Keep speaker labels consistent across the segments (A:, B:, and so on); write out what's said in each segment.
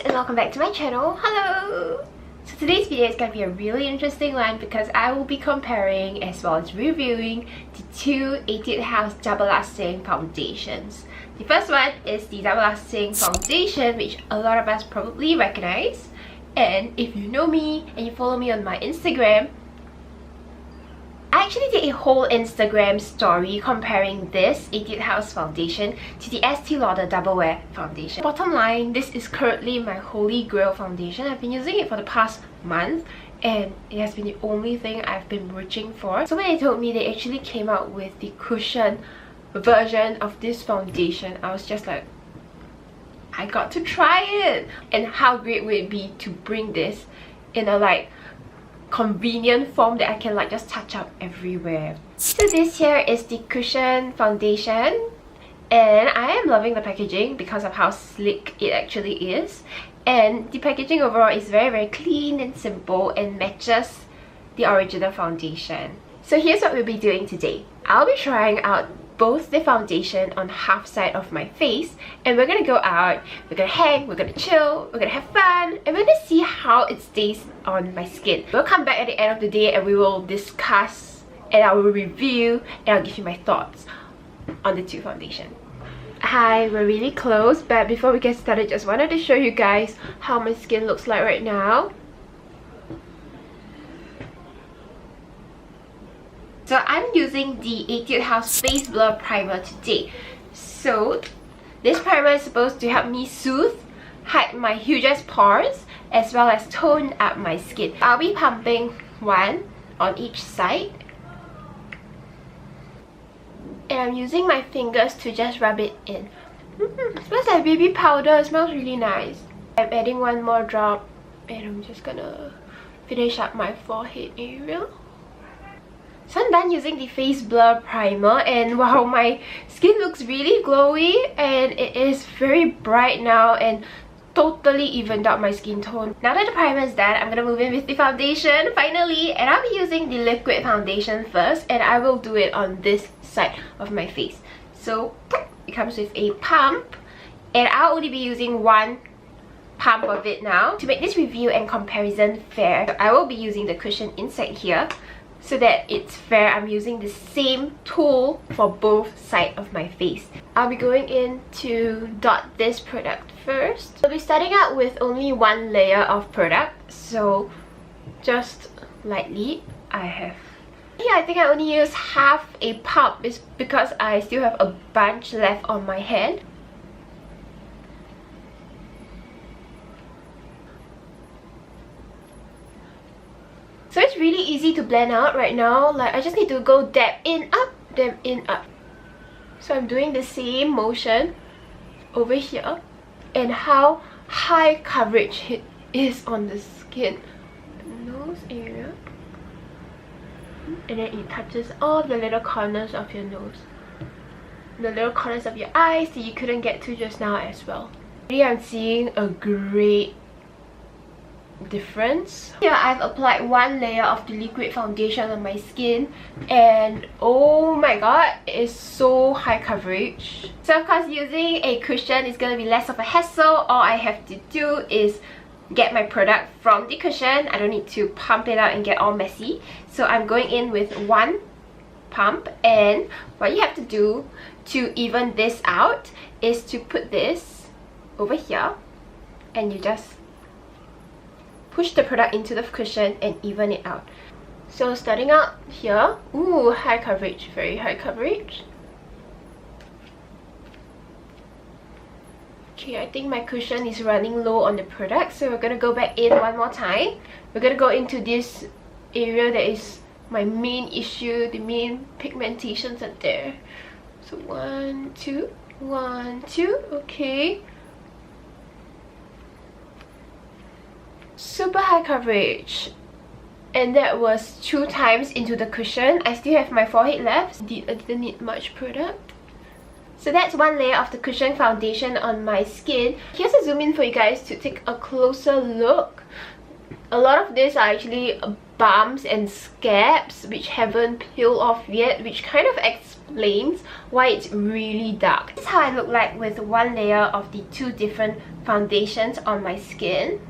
A: and welcome back to my channel. Hello! So today's video is going to be a really interesting one because I will be comparing as well as reviewing the two Etude House Double Lasting foundations. The first one is the Double Lasting foundation, which a lot of us probably recognize, and if you know me and you follow me on my Instagram, I actually did a whole Instagram story comparing this Etude House foundation to the Estee Lauder Double Wear foundation. Bottom line, this is currently my holy grail foundation. I've been using it for the past month and it has been the only thing I've been reaching for. So when they told me they actually came out with the cushion version of this foundation, I was just like, I got to try it! And how great would it be to bring this in a convenient form that I can just touch up everywhere. So this here is the cushion foundation and I am loving the packaging because of how slick it actually is, and the packaging overall is very clean and simple and matches the original foundation. So here's what we'll be doing today. I'll be trying out both the foundation on half side of my face, and we're gonna go out, we're gonna hang, we're gonna chill, we're gonna have fun, and we're gonna see how it stays on my skin. We'll come back at the end of the day and we will discuss and I will review and I'll give you my thoughts on the two foundations. Hi, we're really close, but before we get started, just wanted to show you guys how my skin looks like right now. So I'm using the Etude House Face Blur Primer today. So this primer is supposed to help me soothe, hide my hugest pores, as well as tone up my skin. I'll be pumping one on each side. And I'm using my fingers to just rub it in. It smells like baby powder, it smells really nice. I'm adding one more drop and I'm just gonna finish up my forehead area. So I'm done using the Face Blur Primer and wow, my skin looks really glowy and it is very bright now and totally evened out my skin tone. Now that the primer is done, I'm gonna move in with the foundation finally, and I'll be using the liquid foundation first and I will do it on this side of my face. So it comes with a pump and I'll only be using one pump of it now. To make this review and comparison fair, I will be using the cushion inside here. So that it's fair, I'm using the same tool for both sides of my face. I'll be going in to dot this product first. I'll be starting out with only one layer of product, so just lightly. I think I only use half a pump. It's because I still have a bunch left on my hand. So it's really easy to blend out right now. I just need to go dab in, up. So I'm doing the same motion over here. And how high coverage it is on the skin. The nose area. And then it touches all the little corners of your nose. The little corners of your eyes that you couldn't get to just now as well. Here I'm seeing a great difference. Here I've applied one layer of the liquid foundation on my skin and oh my god, it's so high coverage. So of course using a cushion is going to be less of a hassle. All I have to do is get my product from the cushion. I don't need to pump it out and get all messy. So I'm going in with one pump, and what you have to do to even this out is to put this over here and you just push the product into the cushion and even it out. So starting out here, ooh, high coverage, very high coverage. Okay, I think my cushion is running low on the product, so we're gonna go back in one more time. We're gonna go into this area that is my main issue, the main pigmentations are there. So 1, 2, 1, 2, okay. Super high coverage, and that was 2 times into the cushion. I still have my forehead left. I didn't need much product. So that's one layer of the cushion foundation on my skin. Here's a zoom in for you guys to take a closer look. A lot of these are actually bumps and scabs which haven't peeled off yet, which kind of explains why it's really dark. This is how I look like with one layer of the two different foundations on my skin.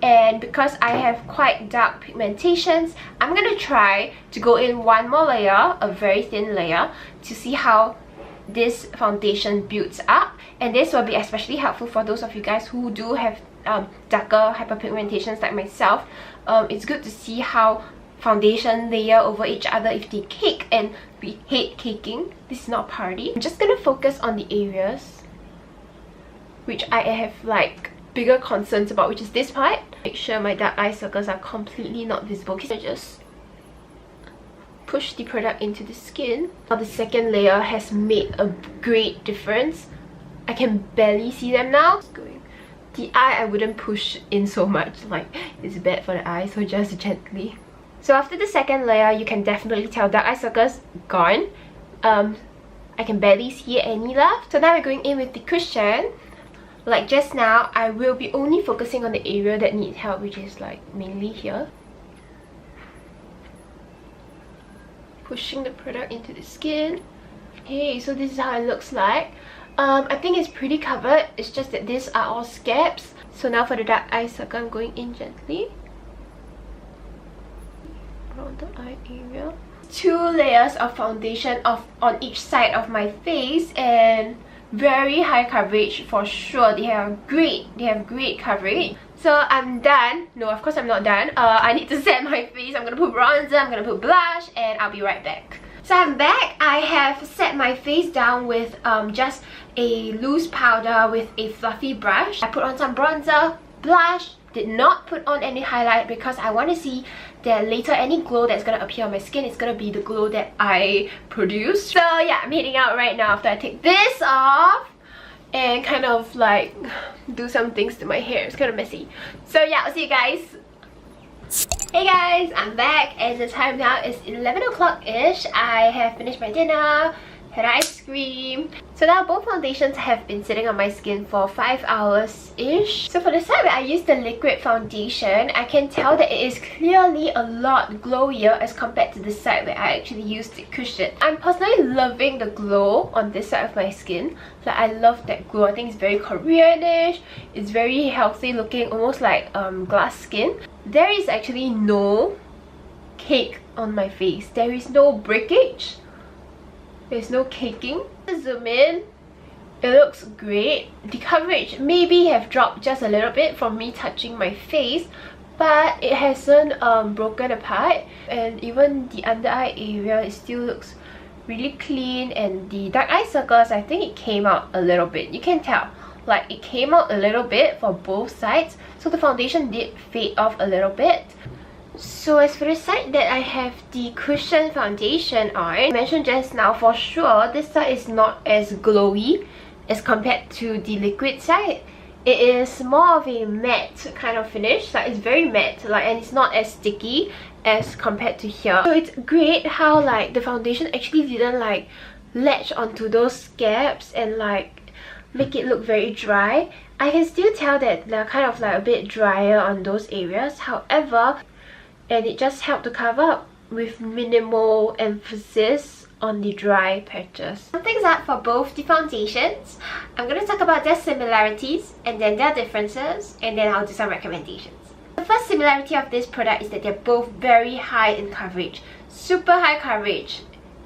A: And because I have quite dark pigmentations, I'm gonna try to go in one more layer, a very thin layer, to see how this foundation builds up. And this will be especially helpful for those of you guys who do have darker hyperpigmentations like myself. It's good to see how foundation layer over each other if they cake, and we hate caking. This is not a party. I'm just gonna focus on the areas which I have like bigger concerns about, which is this part. Make sure my dark eye circles are completely not visible. So just push the product into the skin. Now the second layer has made a great difference. I can barely see them now. The eye I wouldn't push in so much, like it's bad for the eye, so just gently. So after the second layer, you can definitely tell dark eye circles gone. I can barely see any left. So now we're going in with the cushion. Like just now, I will be only focusing on the area that needs help, which is like mainly here. Pushing the product into the skin. Okay, so this is how it looks like. I think it's pretty covered. It's just that these are all scabs. So now for the dark eye circle, I'm going in gently around the eye area. 2 layers of foundation on each side of my face, and very high coverage for sure. They have great coverage. So I'm done. No, of course I'm not done. I need to set my face. I'm gonna put bronzer, I'm gonna put blush, and I'll be right back. So I'm back. I have set my face down with just a loose powder with a fluffy brush. I put on some bronzer, blush, did not put on any highlight because I want to see that later any glow that's going to appear on my skin is going to be the glow that I produce. So yeah, I'm heading out right now after I take this off and kind of like do some things to my hair. It's kind of messy. So yeah, I'll see you guys. Hey guys, I'm back and the time now is 11 o'clock-ish. I have finished my dinner, had ice cream. So now both foundations have been sitting on my skin for 5 hours-ish. So for the side where I used the liquid foundation, I can tell that it is clearly a lot glowier as compared to the side where I actually used the cushion. I'm personally loving the glow on this side of my skin. Like I love that glow. I think it's very Koreanish. It's very healthy looking, almost like glass skin. There is actually no cake on my face. There is no breakage. There's no caking. Zoom in. It looks great. The coverage maybe have dropped just a little bit from me touching my face, but it hasn't broken apart, and even the under eye area, it still looks really clean. And the dark eye circles, I think it came out a little bit. You can tell, like it came out a little bit for both sides, so the foundation did fade off a little bit. So as for the side that I have the cushion foundation on, I mentioned just now, for sure this side is not as glowy as compared to the liquid side. It is more of a matte kind of finish, like it's very matte, like, and it's not as sticky as compared to here. So it's great how like the foundation actually didn't like latch onto those scabs and like make it look very dry. I can still tell that they're kind of like a bit drier on those areas, however, and it just helped to cover up with minimal emphasis on the dry patches. Sum things up for both the foundations. I'm going to talk about their similarities and then their differences, and then I'll do some recommendations. The first similarity of this product is that they're both very high in coverage. Super high coverage,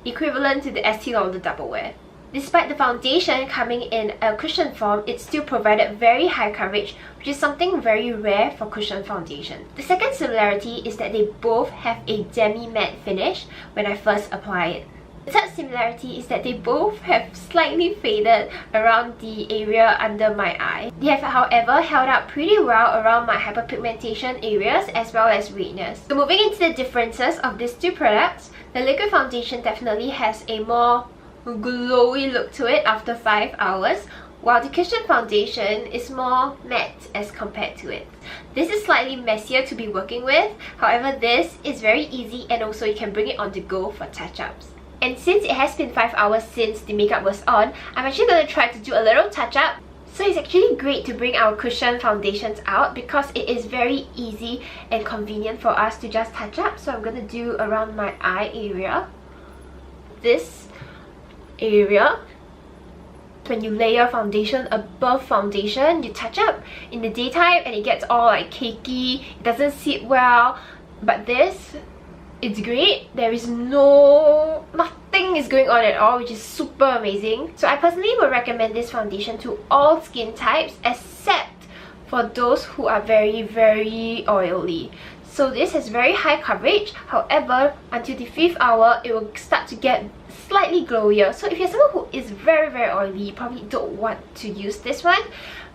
A: equivalent to the Estee Lauder Double Wear. Despite the foundation coming in a cushion form, it still provided very high coverage, which is something very rare for cushion foundation. The second similarity is that they both have a demi-matte finish when I first apply it. The third similarity is that they both have slightly faded around the area under my eye. They have, however, held up pretty well around my hyperpigmentation areas as well as redness. So moving into the differences of these two products, the liquid foundation definitely has a more glowy look to it after 5 hours, while the cushion foundation is more matte as compared to it. This is slightly messier to be working with, however this is very easy, and also you can bring it on the go for touch-ups. And since it has been 5 hours since the makeup was on, I'm actually going to try to do a little touch-up So it's actually great to bring our cushion foundations out because it is very easy and convenient for us to just touch up. So I'm going to do around my eye area, this area. When you layer foundation above foundation, you touch up in the daytime and it gets all like cakey, it doesn't sit well. But this, it's great. There is nothing is going on at all, which is super amazing. So I personally would recommend this foundation to all skin types except for those who are very oily. So this has very high coverage. However, until the 5th hour, it will start to get slightly glowier. So if you're someone who is very oily, you probably don't want to use this one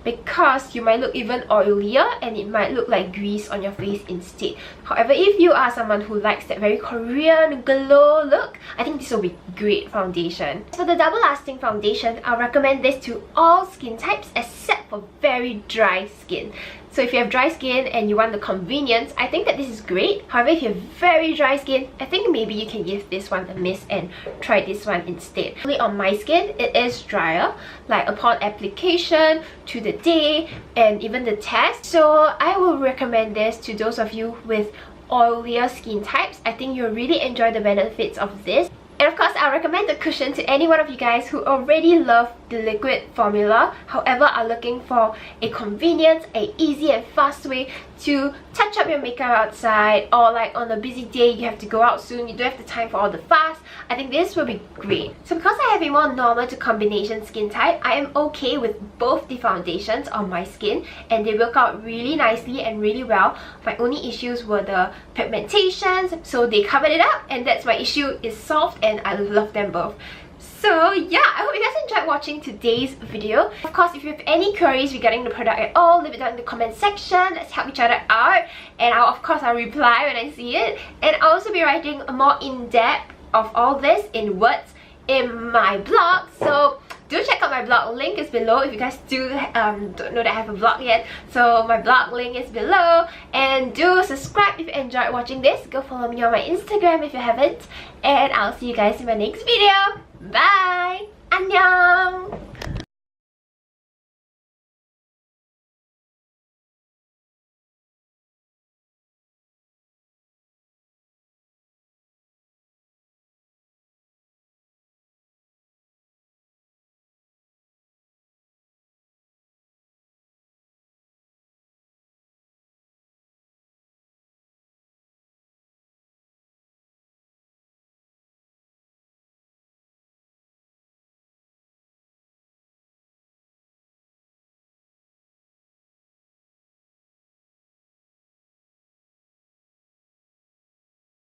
A: because you might look even oilier and it might look like grease on your face instead. However, if you are someone who likes that very Korean glow look, I think this will be great foundation. For the double lasting foundation, I'll recommend this to all skin types except for very dry skin. So if you have dry skin and you want the convenience, I think that this is great. However, if you have very dry skin, I think maybe you can give this one a miss and try this one instead. On my skin, it is drier, like upon application, to the day, and even the test. So I will recommend this to those of you with oilier skin types. I think you'll really enjoy the benefits of this. And of course, I'll recommend the cushion to any one of you guys who already love the liquid formula, however are looking for a convenient, a easy and fast way to touch up your makeup outside, or like on a busy day you have to go out soon, you don't have the time for all the fuss. I think this will be great. So because I have a more normal to combination skin type, I am okay with both the foundations on my skin and they work out really nicely and really well. My only issues were the pigmentations, so they covered it up and that's my issue is solved and I love them both. So yeah, I hope you guys enjoyed watching today's video. Of course, if you have any queries regarding the product at all, leave it down in the comment section. Let's help each other out. And I'll reply when I see it. And I'll also be writing a more in-depth of all this in words in my blog. So do check out my blog, link is below if you guys don't know that I have a blog yet. So my blog link is below. And do subscribe if you enjoyed watching this. Go follow me on my Instagram if you haven't. And I'll see you guys in my next video. Bye! 안녕!